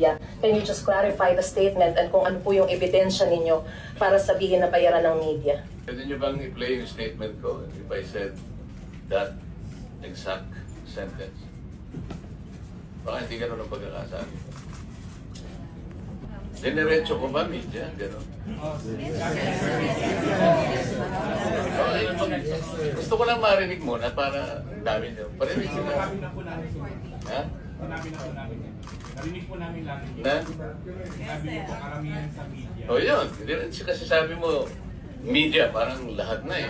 media. Can you just clarify the statement and kung ano po yung ebidensya ninyo para sabihin na bayaran ng media? Pwede niyo bang i-play yung statement ko if I said that exact sentence? Baka hindi ganun ang pagkakasabi ko. Dinerecho ko ba, media? Ganun. Gusto ko lang marinig muna para dami niyo. Parinig sila. Ha? Narinig po namin lagi. Na? Sabi niyo po karamihan sa media. O yun. Kasi sabi mo, media, parang lahat na eh.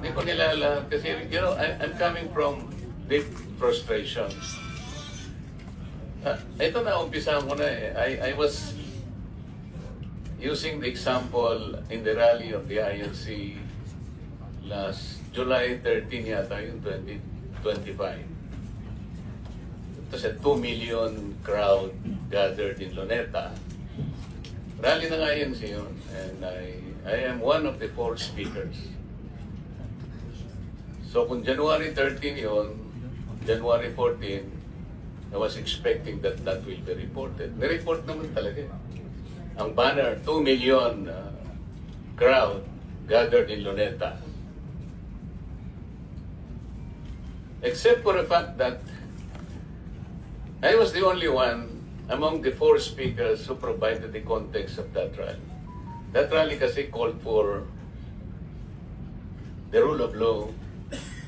Hindi ko nila lahat. Kasi, you know, I'm coming from deep frustration. Ito na, umpisahan ko na eh. I was using the example in the rally of the INC last July 13 yata, yung 2025. Ito sa 2 million crowd gathered in Luneta. Rally ng INC yun. And I am one of the 4 speakers. So kung January 13 yun, January 14, I was expecting that will be reported. May-report naman talaga. Ang banner, 2 million crowd gathered in Luneta. Except for the fact that I was the only one among the 4 speakers who provided the context of that rally. That rally kasi called for the rule of law,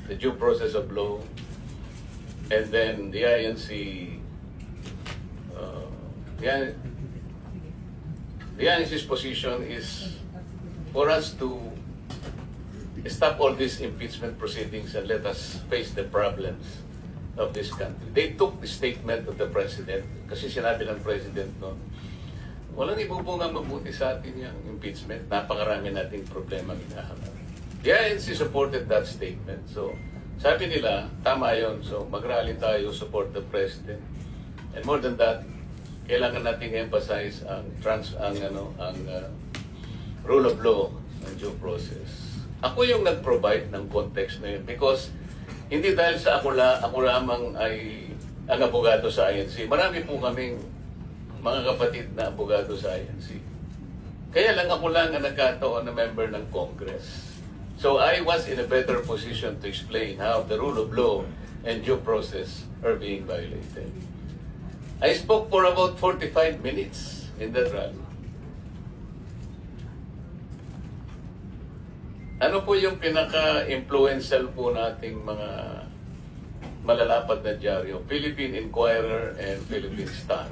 the due process of law, and then the INC, the INC's position is for us to stop all these impeachment proceedings and let us face the problems of this country. They took the statement of the President, kasi sinabi ng President noon, walang ibubungang mabuti sa atin yung impeachment, napakarami nating problema hinaharap. The INC supported that statement, so sabi nila, tama yun. So, mag-rally tayo, support the President. And more than that, kailangan nating emphasize ang rule of law and due process. Ako yung nag-provide ng context na yun because hindi dahil sa ako lamang ay ang abogado sa INC. Marami po kaming mga kapatid na abogado sa INC. Kaya lang ako lang ang nagkataon na member ng Congress. So I was in a better position to explain how the rule of law and due process are being violated. I spoke for about 45 minutes in that rally. Ano po yung pinaka-influential po nating mga malalapad na dyaryo? Philippine Inquirer and Philippine Star.